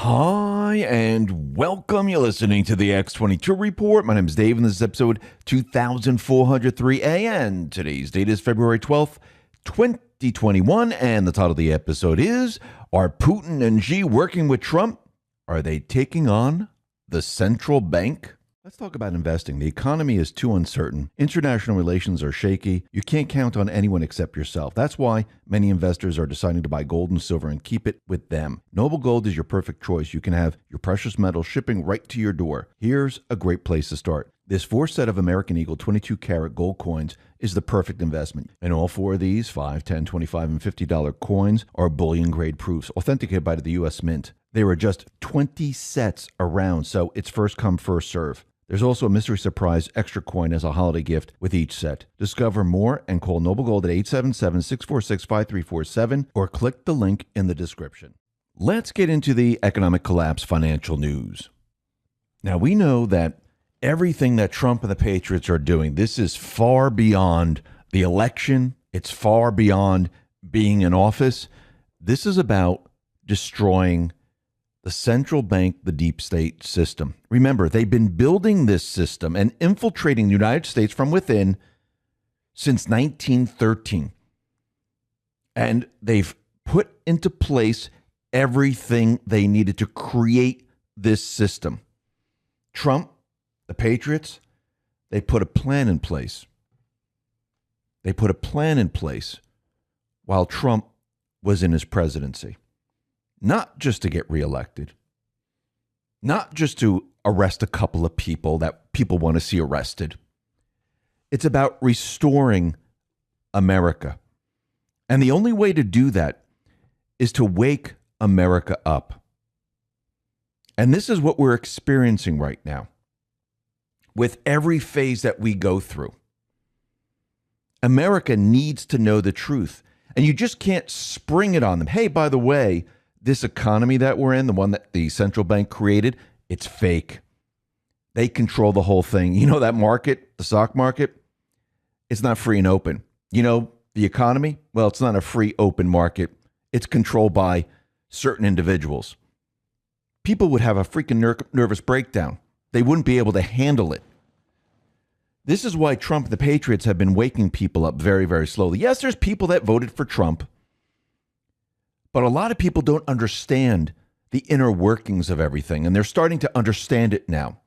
Hi, and welcome. You're listening to the X22 Report. My name is Dave, and this is episode 2403A. And today's date is February 12th, 2021. And the title of the episode is, Are Putin and Xi working with Trump? Are they taking on the central bank? Let's talk about investing. The economy is too uncertain. International relations are shaky. You can't count on anyone except yourself. That's why many investors are deciding to buy gold and silver and keep it with them. Noble Gold is your perfect choice. You can have your precious metal shipping right to your door. Here's a great place to start. This 4 set of American Eagle 22-karat gold coins is the perfect investment. And all 4 of these, $5, $10, $25, and $50 coins, are bullion-grade proofs, authenticated by the U.S. Mint. There are just 20 sets around, so it's first come, first serve. There's also a mystery surprise extra coin as a holiday gift with each set. Discover more and call Noble Gold at 877-646-5347 or click the link in the description. Let's get into the economic collapse financial news. Now, we know that everything that Trump and the Patriots are doing, this is far beyond the election. It's far beyond being in office. This is about destroying the central bank, the deep state system. Remember, they've been building this system and infiltrating the United States from within since 1913. And they've put into place everything they needed to create this system. Trump, the Patriots, they put a plan in place. They put a plan in place while Trump was in his presidency. Not just to get reelected, not just to arrest a couple of people that people want to see arrested. It's about restoring America. And the only way to do that is to wake America up. And this is what we're experiencing right now with every phase that we go through. America needs to know the truth. And you just can't spring it on them. Hey, by the way, this economy that we're in, the one that the central bank created, it's fake. They control the whole thing. You know that market, the stock market? It's not free and open. You know the economy? Well, it's not a free, open market. It's controlled by certain individuals. People would have a freaking nervous breakdown. They wouldn't be able to handle it. This is why Trump and the Patriots have been waking people up very, very slowly. Yes, there's people that voted for Trump. But a lot of people don't understand the inner workings of everything, and they're starting to understand it now.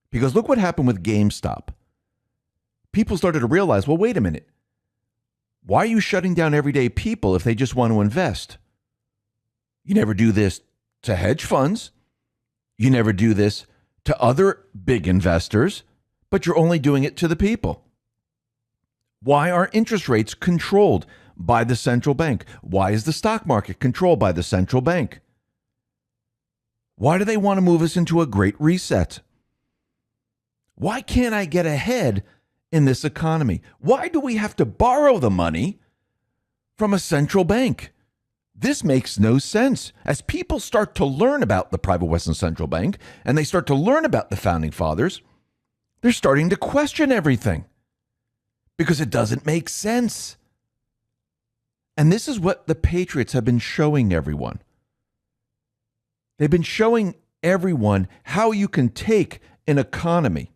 Because look what happened with GameStop. People started to realize, well, wait a minute. Why are you shutting down everyday people if they just want to invest? You never do this to hedge funds. You never do this to other big investors, but you're only doing it to the people. Why are interest rates controlled by the central bank? Why is the stock market controlled by the central bank? Why do they want to move us into a great reset? Why can't I get ahead in this economy? Why do we have to borrow the money from a central bank? This makes no sense. As people start to learn about the private Western Central Bank and they start to learn about the founding fathers, they're starting to question everything because it doesn't make sense. And this is what the Patriots have been showing everyone. They've been showing everyone how you can take an economy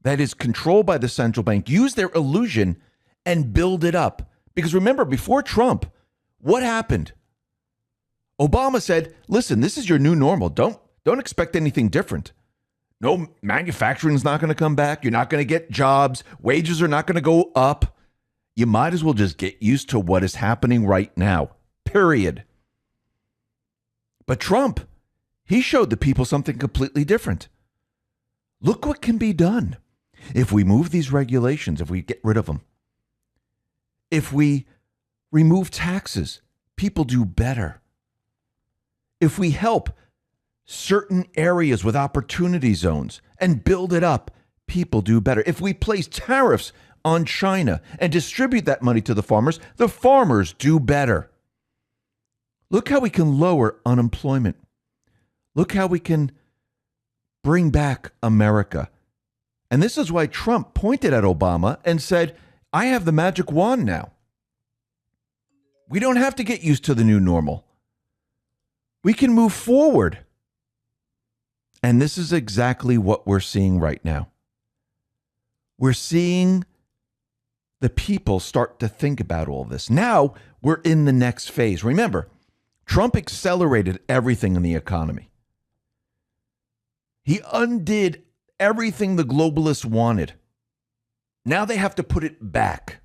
that is controlled by the central bank, use their illusion, and build it up. Because remember, before Trump, what happened? Obama said, listen, this is your new normal. Don't expect anything different. No, manufacturing is not going to come back. You're not going to get jobs. Wages are not going to go up. You might as well just get used to what is happening right now, period. But Trump, he showed the people something completely different. Look what can be done if we move these regulations, if we get rid of them. If we remove taxes, people do better. If we help certain areas with opportunity zones and build it up, people do better. If we place tariffs on China and distribute that money to the farmers do better. Look how we can lower unemployment. Look how we can bring back America. And this is why Trump pointed at Obama and said, I have the magic wand now. We don't have to get used to the new normal. We can move forward. And this is exactly what we're seeing right now. We're seeing the people start to think about all this. Now we're in the next phase. Remember, Trump accelerated everything in the economy. He undid everything the globalists wanted. Now they have to put it back.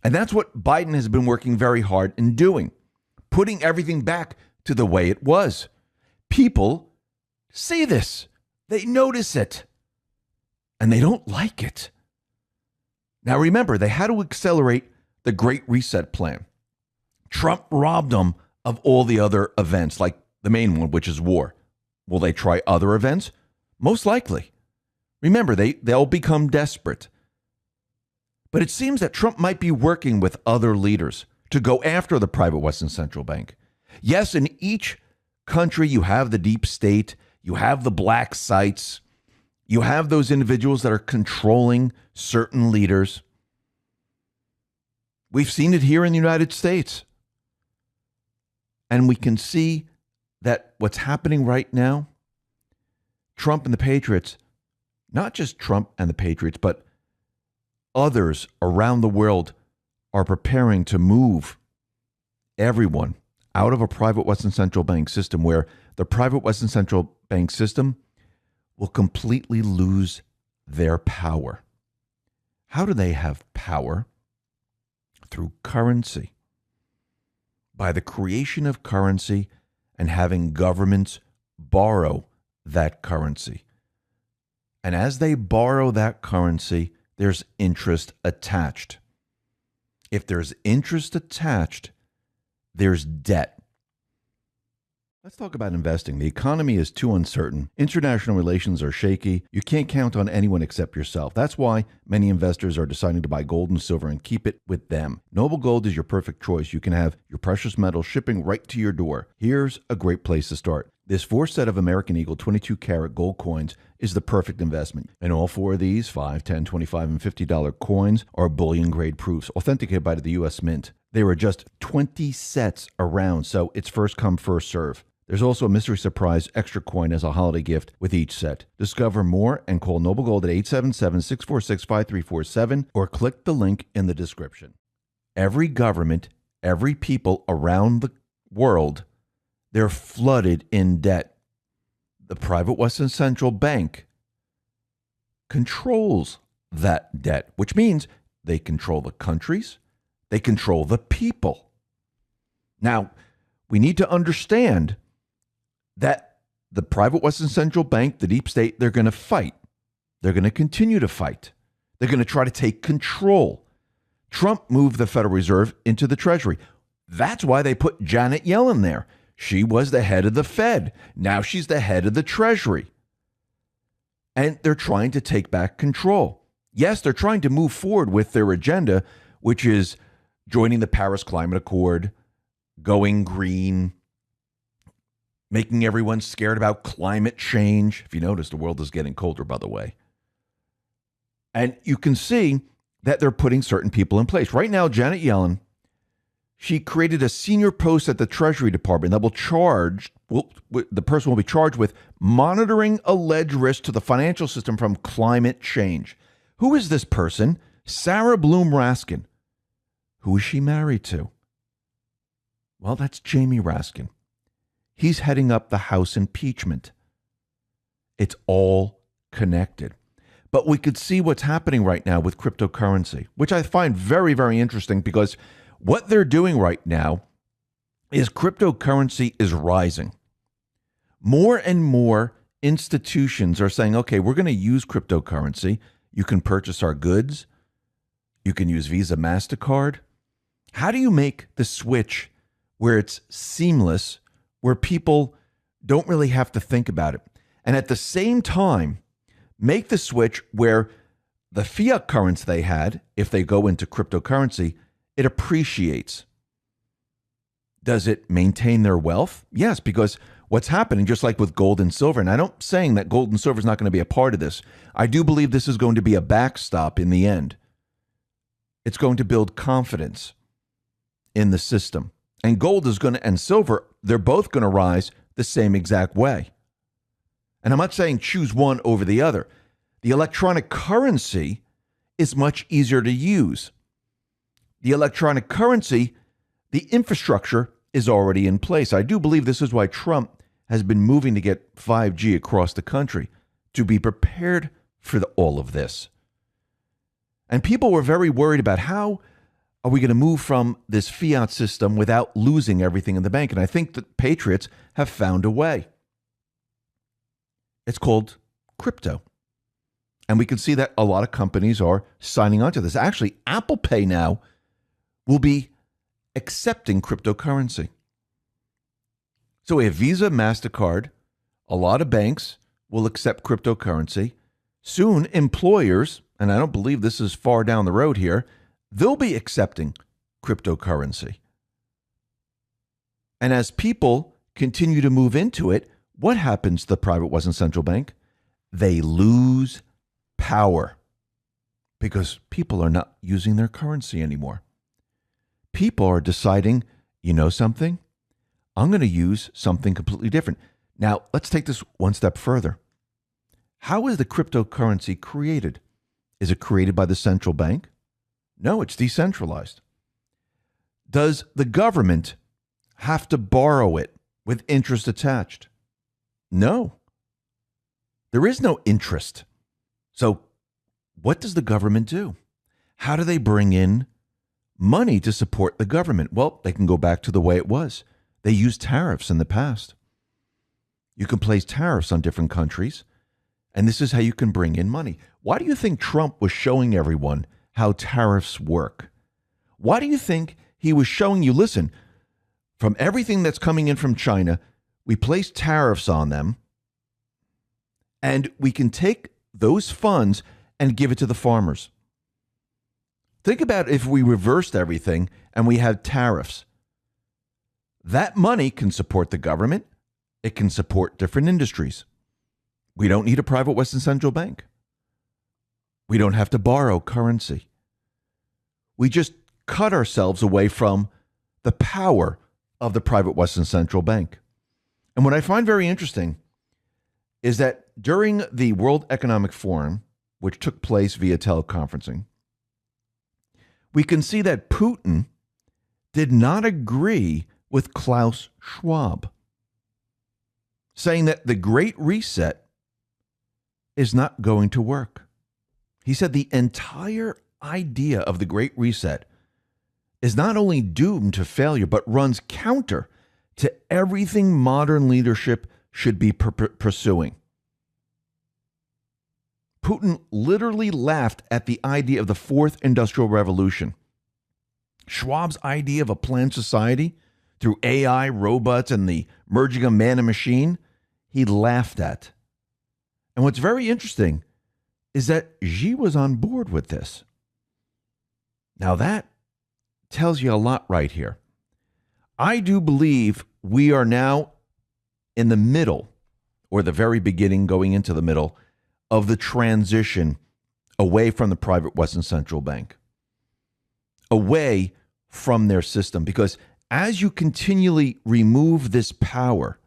And that's what Biden has been working very hard in doing, putting everything back to the way it was. People see this. They notice it. And they don't like it. Now remember, they had to accelerate the Great Reset plan. Trump robbed them of all the other events, like the main one, which is war. Will they try other events? Most likely. Remember, they'll become desperate. But it seems that Trump might be working with other leaders to go after the private Western Central Bank. Yes, in each country, you have the deep state, you have the black sites, you have those individuals that are controlling certain leaders. We've seen it here in the United States. And we can see that what's happening right now, Trump and the Patriots, not just Trump and the Patriots, but others around the world are preparing to move everyone out of a private Western Central Bank system where the private Western Central Bank system will completely lose their power. How do they have power? Through currency. By the creation of currency and having governments borrow that currency. And as they borrow that currency, there's interest attached. If there's interest attached, there's debt. Let's talk about investing. The economy is too uncertain. International relations are shaky. You can't count on anyone except yourself. That's why many investors are deciding to buy gold and silver and keep it with them. Noble Gold is your perfect choice. You can have your precious metals shipping right to your door. Here's a great place to start. This 4-set of American Eagle 22-karat gold coins is the perfect investment. And all 4 of these, $5, $10, $25, and $50 coins, are bullion-grade proofs, authenticated by the U.S. Mint. There are just 20 sets around, so it's first come, first serve. There's also a mystery surprise extra coin as a holiday gift with each set. Discover more and call Noble Gold at 877-646-5347 or click the link in the description. Every government, every people around the world, they're flooded in debt. The private Western Central Bank controls that debt, which means they control the countries, they control the people. Now, we need to understand that the private Western Central Bank, the deep state, they're going to fight. They're going to continue to fight. They're going to try to take control. Trump moved the Federal Reserve into the Treasury. That's why they put Janet Yellen there. She was the head of the Fed. Now she's the head of the Treasury. And they're trying to take back control. Yes, they're trying to move forward with their agenda, which is joining the Paris Climate Accord, going green, making everyone scared about climate change. If you notice, the world is getting colder, by the way. And you can see that they're putting certain people in place. Right now, Janet Yellen, she created a senior post at the Treasury Department that the person will be charged with monitoring alleged risk to the financial system from climate change. Who is this person? Sarah Bloom Raskin. Who is she married to? Well, that's Jamie Raskin. He's heading up the House impeachment. It's all connected. But we could see what's happening right now with cryptocurrency, which I find very, very interesting because what they're doing right now is cryptocurrency is rising. More and more institutions are saying, okay, we're going to use cryptocurrency. You can purchase our goods. You can use Visa, MasterCard. How do you make the switch where it's seamless, where people don't really have to think about it? And at the same time, make the switch where the fiat currency they had, if they go into cryptocurrency, it appreciates. Does it maintain their wealth? Yes, because what's happening, just like with gold and silver, and I'm not saying that gold and silver is not going to be a part of this. I do believe this is going to be a backstop in the end. It's going to build confidence in the system. And gold is going to, and silver, they're both going to rise the same exact way. And I'm not saying choose one over the other. The electronic currency is much easier to use. The electronic currency, the infrastructure is already in place. I do believe this is why Trump has been moving to get 5G across the country, to be prepared for all of this. And people were very worried about how are we going to move from this fiat system without losing everything in the bank. And I think that patriots have found a way. It's called crypto. And we can see that a lot of companies are signing on to this. Actually, Apple Pay now will be accepting cryptocurrency. So we have Visa, MasterCard, a lot of banks will accept cryptocurrency. Soon, employers, and I don't believe this is far down the road here, they'll be accepting cryptocurrency. And as people continue to move into it, what happens to the private Western Central Bank? They lose power because people are not using their currency anymore. People are deciding, you know something? I'm going to use something completely different. Now, let's take this one step further. How is the cryptocurrency created? Is it created by the central bank? No, it's decentralized. Does the government have to borrow it with interest attached? No. There is no interest. So what does the government do? How do they bring in money to support the government? Well, they can go back to the way it was. They used tariffs in the past. You can place tariffs on different countries, and this is how you can bring in money. Why do you think Trump was showing everyone how tariffs work? Why do you think he was showing you, listen, from everything that's coming in from China, we place tariffs on them, and we can take those funds and give it to the farmers. Think about if we reversed everything and we had tariffs. That money can support the government. It can support different industries. We don't need a private Western Central Bank. We don't have to borrow currency. We just cut ourselves away from the power of the private Western Central Bank. And what I find very interesting is that during the World Economic Forum, which took place via teleconferencing, we can see that Putin did not agree with Klaus Schwab, saying that the Great Reset is not going to work. He said the entire idea of the Great Reset is not only doomed to failure, but runs counter to everything modern leadership should be pursuing. Putin literally laughed at the idea of the fourth industrial revolution. Schwab's idea of a planned society through AI, robots, and the merging of man and machine, he laughed at. And what's very interesting is that Xi was on board with this. Now that tells you a lot right here. I do believe we are now in the middle, or the very beginning, going into the middle, of the transition away from the private Western Central Bank, away from their system. Because as you continually remove this power,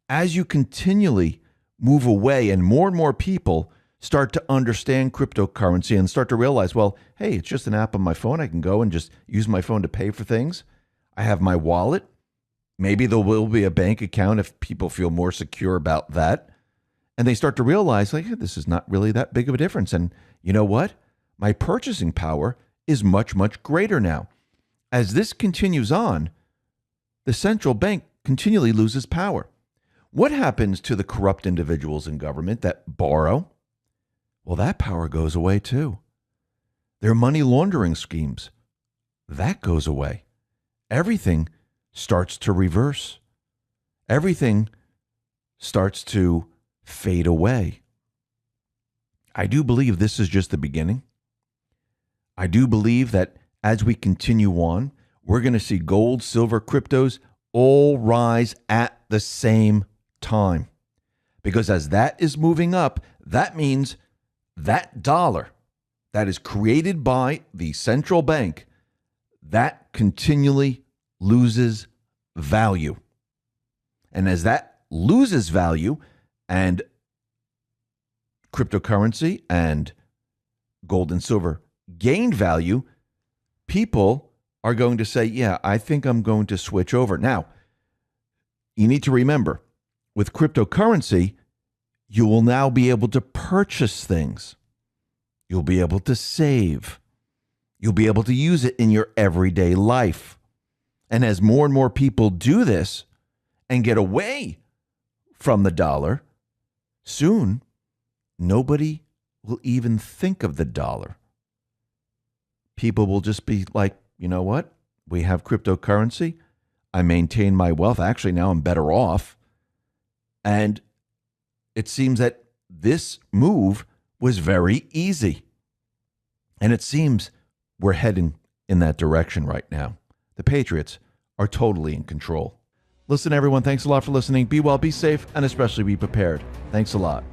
as you continually move away and more people start to understand cryptocurrency and start to realize, well, hey, it's just an app on my phone. I can go and just use my phone to pay for things. I have my wallet. Maybe there will be a bank account if people feel more secure about that. And they start to realize, like, hey, this is not really that big of a difference. And you know what? My purchasing power is much, much greater now. As this continues on, the central bank continually loses power. What happens to the corrupt individuals in government that borrow? Well, that power goes away too. Their money laundering schemes, that goes away. Everything starts to reverse. Everything starts to fade away. I do believe this is just the beginning. I do believe that as we continue on, we're going to see gold, silver, cryptos all rise at the same time. Because as that is moving up, that means that dollar that is created by the central bank, that continually loses value. And as that loses value, and cryptocurrency and gold and silver gained value, people are going to say, yeah, I think I'm going to switch over. Now, you need to remember, with cryptocurrency, you will now be able to purchase things. You'll be able to save. You'll be able to use it in your everyday life. And as more and more people do this and get away from the dollar, soon nobody will even think of the dollar. People will just be like, you know what? We have cryptocurrency. I maintain my wealth. Actually, now I'm better off. And it seems that this move was very easy. And it seems we're heading in that direction right now. The Patriots are totally in control. Listen, everyone, thanks a lot for listening. Be well, be safe, and especially be prepared. Thanks a lot.